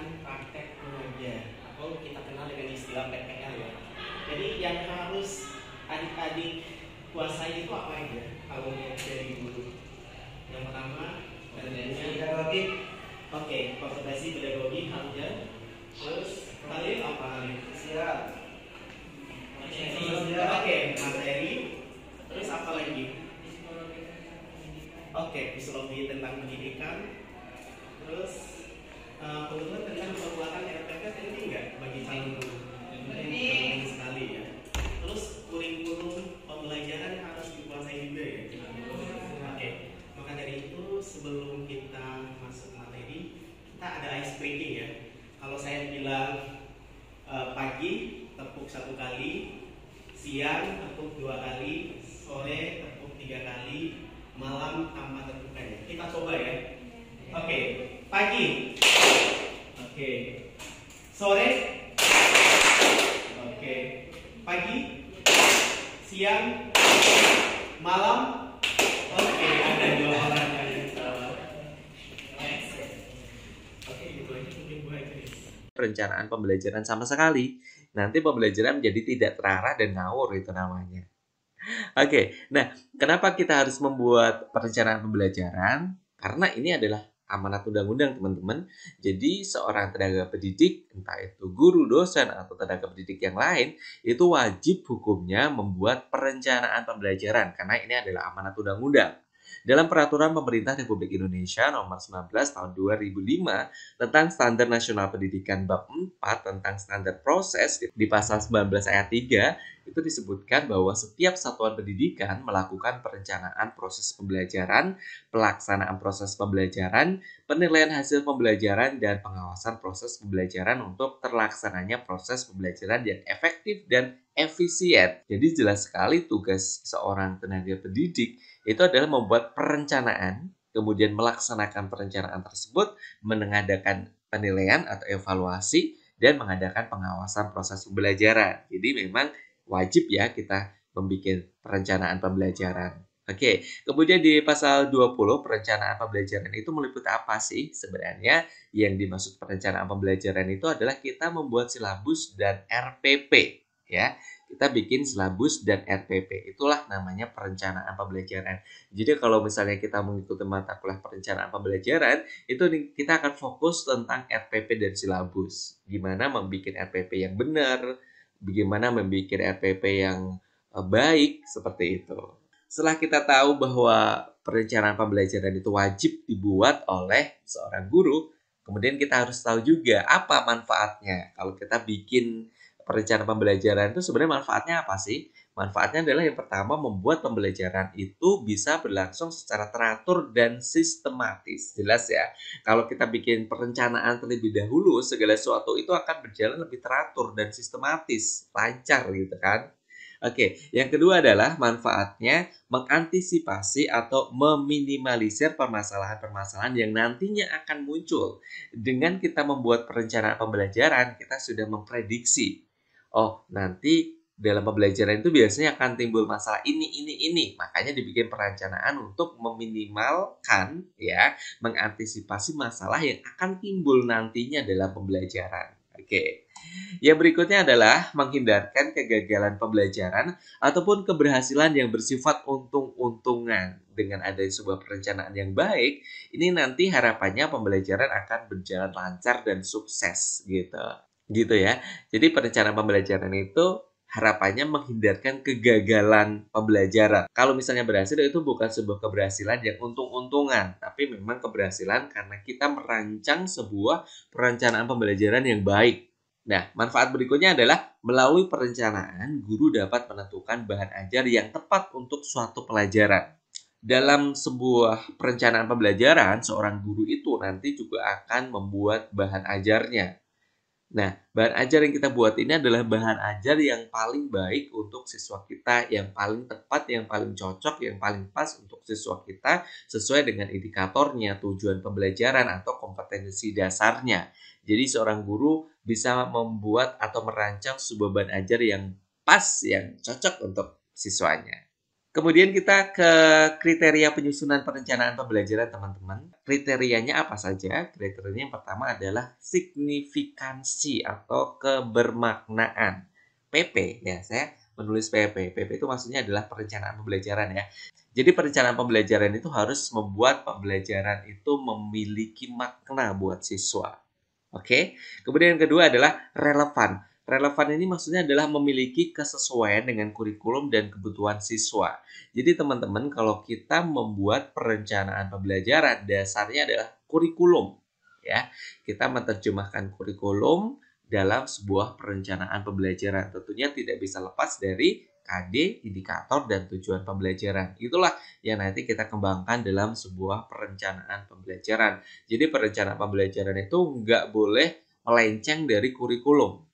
melaksanakan praktek mengajar atau kita kenal dengan istilah PPL ya. Jadi yang harus adik-adik kuasai itu apa aja kalau dari guru? Yang pertama pedagogi. Oke, konsentrasi pedagogi Hamzah. Terus Halil apa Halil? Siap. Oke, materi. Terus apa lagi? Oke, psikologi tentang pendidikan. Terus kebetulan tentang pembuatan RPP penting nggak bagi calon guru? Penting sekali ya. Terus kurikulum pembelajaran harus dikuasai juga ya. Oke, maka dari itu sebelum kita masuk materi, kita ada ice breaking ya. Kalau saya bilang pagi tepuk 1 kali, siang tepuk 2 kali, sore tepuk 3 kali, malam tanpa tepuknya. Kita coba ya. Oke, pagi. Oke. Sore. Oke. Pagi. Siang. Malam. Oke, ada 2 orang yang salah. Oke, itu aja mungkin gue aja. Perencanaan pembelajaran sama sekali. Nanti pembelajaran menjadi tidak terarah dan ngawur itu namanya. Oke, nah kenapa kita harus membuat perencanaan pembelajaran? Karena ini adalah amanat undang-undang teman-teman. Jadi seorang tenaga pendidik, entah itu guru, dosen, atau tenaga pendidik yang lain, itu wajib hukumnya membuat perencanaan pembelajaran. Karena ini adalah amanat undang-undang. Dalam Peraturan Pemerintah Republik Indonesia Nomor 19 Tahun 2005 tentang Standar Nasional Pendidikan Bab 4 tentang standar proses di pasal 19 ayat 3 itu disebutkan bahwa setiap satuan pendidikan melakukan perencanaan proses pembelajaran, pelaksanaan proses pembelajaran, penilaian hasil pembelajaran, dan pengawasan proses pembelajaran untuk terlaksananya proses pembelajaran yang efektif dan efisien. Jadi jelas sekali tugas seorang tenaga pendidik itu adalah membuat perencanaan, kemudian melaksanakan perencanaan tersebut, mengadakan penilaian atau evaluasi, dan mengadakan pengawasan proses pembelajaran. Jadi memang wajib ya kita membuat perencanaan pembelajaran. Oke, kemudian di pasal 20 perencanaan pembelajaran itu meliputi apa sih? Sebenarnya yang dimaksud perencanaan pembelajaran itu adalah kita membuat silabus dan RPP ya. Kita bikin silabus dan RPP. Itulah namanya perencanaan pembelajaran. Jadi kalau misalnya kita mengikuti mata kuliah perencanaan pembelajaran, itu kita akan fokus tentang RPP dan silabus. Gimana membuat RPP yang benar, bagaimana membuat RPP yang baik, seperti itu. Setelah kita tahu bahwa perencanaan pembelajaran itu wajib dibuat oleh seorang guru, kemudian kita harus tahu juga apa manfaatnya. Kalau kita bikin perencanaan pembelajaran itu sebenarnya manfaatnya apa sih? Manfaatnya adalah yang pertama membuat pembelajaran itu bisa berlangsung secara teratur dan sistematis. Jelas ya, kalau kita bikin perencanaan terlebih dahulu, segala sesuatu itu akan berjalan lebih teratur dan sistematis, lancar gitu kan. Oke, yang kedua adalah manfaatnya mengantisipasi atau meminimalisir permasalahan-permasalahan yang nantinya akan muncul. Dengan kita membuat perencanaan pembelajaran, kita sudah memprediksi. Oh, nanti dalam pembelajaran itu biasanya akan timbul masalah ini. Makanya dibikin perencanaan untuk meminimalkan ya, mengantisipasi masalah yang akan timbul nantinya dalam pembelajaran. Oke. Yang berikutnya adalah menghindarkan kegagalan pembelajaran ataupun keberhasilan yang bersifat untung-untungan. Dengan adanya sebuah perencanaan yang baik, ini nanti harapannya pembelajaran akan berjalan lancar dan sukses gitu. Gitu ya. Jadi perencanaan pembelajaran itu harapannya menghindarkan kegagalan pembelajaran. Kalau misalnya berhasil, itu bukan sebuah keberhasilan yang untung-untungan, tapi memang keberhasilan karena kita merancang sebuah perencanaan pembelajaran yang baik. Nah, manfaat berikutnya adalah melalui perencanaan, guru dapat menentukan bahan ajar yang tepat untuk suatu pelajaran. Dalam sebuah perencanaan pembelajaran, seorang guru itu nanti juga akan membuat bahan ajarnya. Nah, bahan ajar yang kita buat ini adalah bahan ajar yang paling baik untuk siswa kita, yang paling tepat, yang paling cocok, yang paling pas untuk siswa kita sesuai dengan indikatornya, tujuan pembelajaran atau kompetensi dasarnya. Jadi seorang guru bisa membuat atau merancang sebuah bahan ajar yang pas, yang cocok untuk siswanya. Kemudian kita ke kriteria penyusunan perencanaan pembelajaran teman-teman. kriterianya apa saja? Kriterianya yang pertama adalah signifikansi atau kebermaknaan. PP ya, saya menulis PP. PP itu maksudnya adalah perencanaan pembelajaran ya. Jadi perencanaan pembelajaran itu harus membuat pembelajaran itu memiliki makna buat siswa. Oke. Kemudian yang kedua adalah relevan. Relevan ini maksudnya adalah memiliki kesesuaian dengan kurikulum dan kebutuhan siswa. Jadi teman-teman, kalau kita membuat perencanaan pembelajaran, dasarnya adalah kurikulum, ya. Kita menerjemahkan kurikulum dalam sebuah perencanaan pembelajaran. Tentunya tidak bisa lepas dari KD, indikator, dan tujuan pembelajaran. Itulah yang nanti kita kembangkan dalam sebuah perencanaan pembelajaran. Jadi perencanaan pembelajaran itu nggak boleh melenceng dari kurikulum.